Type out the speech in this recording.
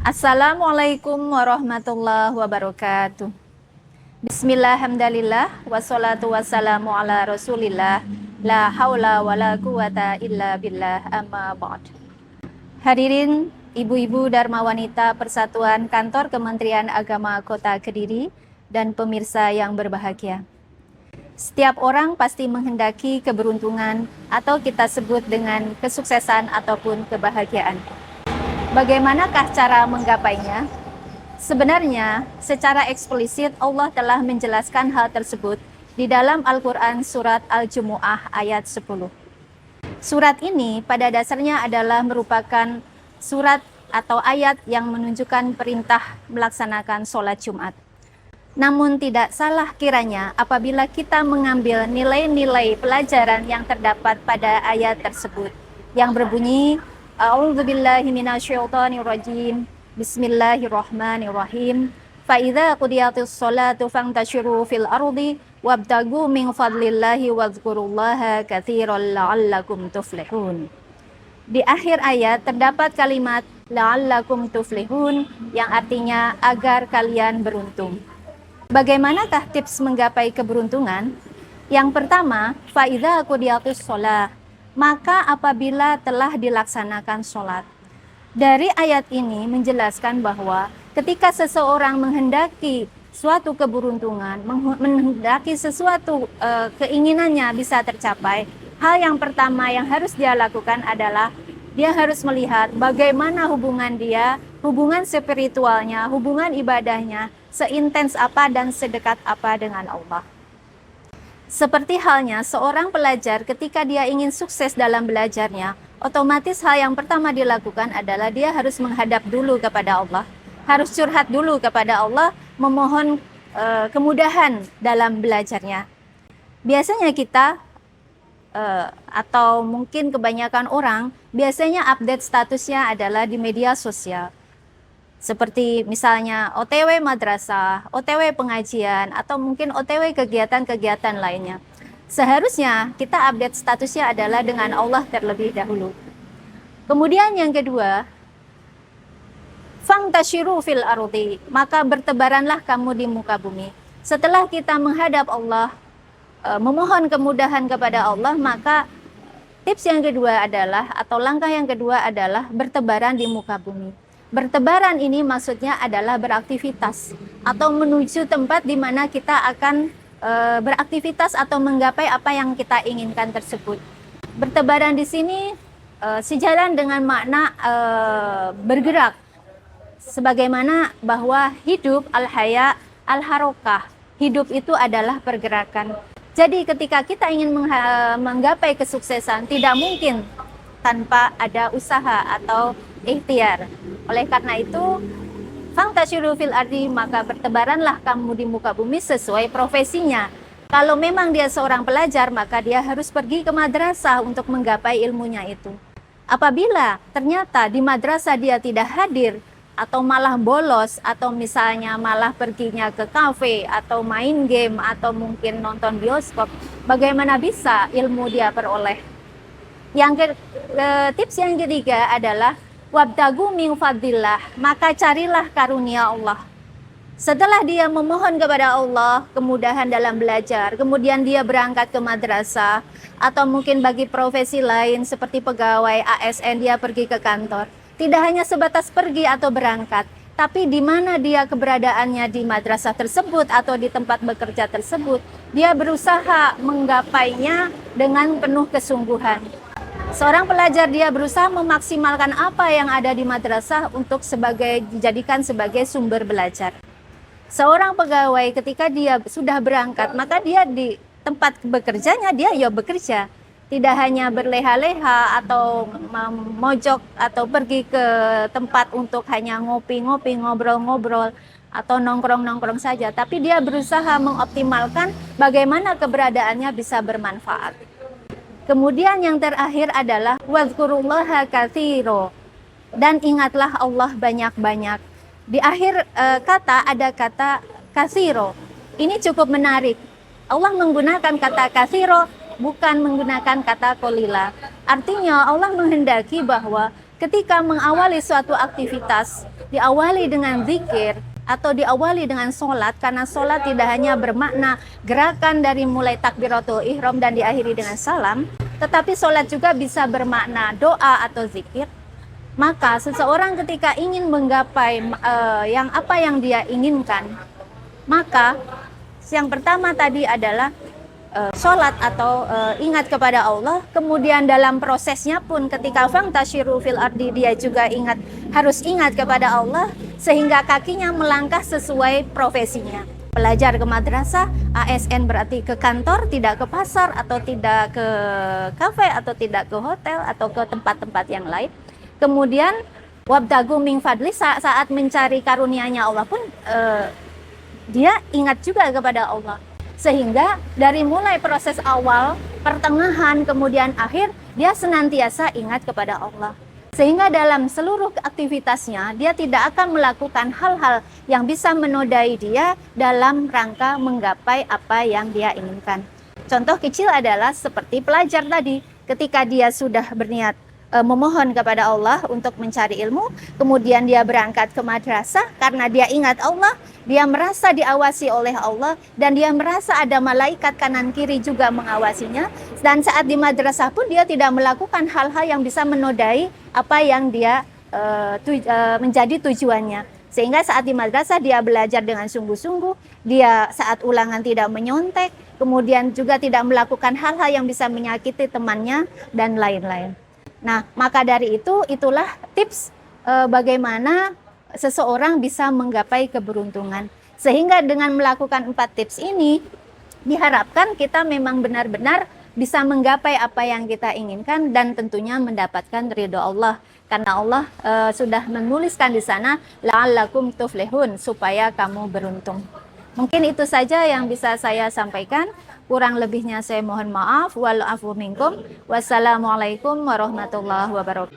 Assalamualaikum warahmatullahi wabarakatuh. Bismillah, hamdalillah, wassalatu wassalamu ala rasulillah, la haula wa la quwata illa billah, amma ba'd. Hadirin ibu-ibu Dharma Wanita Persatuan Kantor Kementerian Agama Kota Kediri dan pemirsa yang berbahagia. Setiap orang pasti menghendaki keberuntungan atau kita sebut dengan kesuksesan ataupun kebahagiaan. Bagaimanakah cara menggapainya? Sebenarnya, secara eksplisit Allah telah menjelaskan hal tersebut di dalam Al-Quran Surat Al-Jumu'ah ayat 10. Surat ini pada dasarnya adalah merupakan surat atau ayat yang menunjukkan perintah melaksanakan sholat Jumat. Namun tidak salah kiranya apabila kita mengambil nilai-nilai pelajaran yang terdapat pada ayat tersebut yang berbunyi A'udzubillahi minasyaitonirrajim. Bismillahirrahmanirrahim. Fa idza qudiyatis sholatu fantashiru fil ardi wabtagu min fadlillahi wadhkurullaha katsiran la'allakum tuflihun. Di akhir ayat terdapat kalimat la'allakum tuflihun yang artinya agar kalian beruntung. Bagaimanakah tips menggapai keberuntungan? Yang pertama, fa idza qudiyatis shalah, maka apabila telah dilaksanakan sholat. Dari ayat ini menjelaskan bahwa ketika seseorang menghendaki suatu keberuntungan, menghendaki sesuatu keinginannya bisa tercapai, hal yang pertama yang harus dia lakukan adalah dia harus melihat bagaimana hubungan dia, hubungan spiritualnya, hubungan ibadahnya, seintens apa dan sedekat apa dengan Allah. Seperti halnya seorang pelajar ketika dia ingin sukses dalam belajarnya, otomatis hal yang pertama dilakukan adalah dia harus menghadap dulu kepada Allah, harus curhat dulu kepada Allah, memohon kemudahan dalam belajarnya. Biasanya kita atau mungkin kebanyakan orang biasanya update statusnya adalah di media sosial. Seperti misalnya OTW madrasah, OTW pengajian, atau mungkin OTW kegiatan-kegiatan lainnya. Seharusnya kita update statusnya adalah dengan Allah terlebih dahulu. Kemudian yang kedua, fantashiru fil ardi, maka bertebaranlah kamu di muka bumi. Setelah kita menghadap Allah, memohon kemudahan kepada Allah, maka tips yang kedua adalah, atau langkah yang kedua adalah bertebaran di muka bumi. Bertebaran ini maksudnya adalah beraktivitas atau menuju tempat di mana kita akan beraktivitas atau menggapai apa yang kita inginkan tersebut. Bertebaran di sini sejalan dengan makna bergerak, sebagaimana bahwa hidup al-haya al-harokah, hidup itu adalah pergerakan. Jadi ketika kita ingin menggapai kesuksesan, tidak mungkin tanpa ada usaha atau ikhtiar. Oleh karena itu, fantashiru fil ardi, maka bertebaranlah kamu di muka bumi sesuai profesinya. Kalau memang dia seorang pelajar, maka dia harus pergi ke madrasah untuk menggapai ilmunya itu. Apabila ternyata di madrasah dia tidak hadir, atau malah bolos, atau misalnya malah perginya ke kafe, atau main game, atau mungkin nonton bioskop, bagaimana bisa ilmu dia peroleh? Tips yang ketiga adalah wabtagu min fadlillah, maka carilah karunia Allah. Setelah dia memohon kepada Allah kemudahan dalam belajar, kemudian dia berangkat ke madrasah, atau mungkin bagi profesi lain seperti pegawai ASN dia pergi ke kantor. Tidak hanya sebatas pergi atau berangkat, tapi di mana dia keberadaannya di madrasah tersebut atau di tempat bekerja tersebut, dia berusaha menggapainya dengan penuh kesungguhan. Seorang pelajar dia berusaha memaksimalkan apa yang ada di madrasah untuk dijadikan sebagai sumber belajar. Seorang pegawai ketika dia sudah berangkat, maka dia di tempat bekerjanya dia ya bekerja. Tidak hanya berleha-leha atau memojok atau pergi ke tempat untuk hanya ngopi-ngopi, ngobrol-ngobrol atau nongkrong-nongkrong saja, tapi dia berusaha mengoptimalkan bagaimana keberadaannya bisa bermanfaat. Kemudian yang terakhir adalah wadhkurullaha katsiro, dan ingatlah Allah banyak-banyak. Di akhir kata ada kata katsiro. Ini cukup menarik. Allah menggunakan kata katsiro, bukan menggunakan kata kolila. Artinya Allah menghendaki bahwa ketika mengawali suatu aktivitas, diawali dengan zikir atau diawali dengan sholat, karena sholat tidak hanya bermakna gerakan dari mulai takbiratul ihram dan diakhiri dengan salam, tetapi sholat juga bisa bermakna doa atau zikir. Maka seseorang ketika ingin menggapai apa yang dia inginkan, maka yang pertama tadi adalah sholat atau ingat kepada Allah. Kemudian dalam prosesnya pun ketika fangtashiru fil ardi, dia juga harus ingat kepada Allah, sehingga kakinya melangkah sesuai profesinya. Pelajar ke madrasah, ASN berarti ke kantor, tidak ke pasar atau tidak ke kafe atau tidak ke hotel atau ke tempat-tempat yang lain. Kemudian wabtagu min fadli, saat mencari karunia-Nya Allah pun dia ingat juga kepada Allah. Sehingga dari mulai proses awal, pertengahan, kemudian akhir, dia senantiasa ingat kepada Allah. Sehingga dalam seluruh aktivitasnya, dia tidak akan melakukan hal-hal yang bisa menodai dia dalam rangka menggapai apa yang dia inginkan. Contoh kecil adalah seperti pelajar tadi, ketika dia sudah berniat memohon kepada Allah untuk mencari ilmu, kemudian dia berangkat ke madrasah karena dia ingat Allah, dia merasa diawasi oleh Allah, dan dia merasa ada malaikat kanan kiri juga mengawasinya. Dan saat di madrasah pun dia tidak melakukan hal-hal yang bisa menodai apa yang dia menjadi tujuannya. Sehingga saat di madrasah dia belajar dengan sungguh-sungguh, dia saat ulangan tidak menyontek, kemudian juga tidak melakukan hal-hal yang bisa menyakiti temannya dan lain-lain. Nah, maka dari itulah tips bagaimana seseorang bisa menggapai keberuntungan. Sehingga dengan melakukan 4 tips ini, diharapkan kita memang benar-benar bisa menggapai apa yang kita inginkan dan tentunya mendapatkan ridho Allah. Karena Allah sudah menuliskan di sana, la'allakum tuflihun, supaya kamu beruntung. Mungkin itu saja yang bisa saya sampaikan. Kurang lebihnya saya mohon maaf. Wal afu minkum. Wassalamualaikum warahmatullahi wabarakatuh.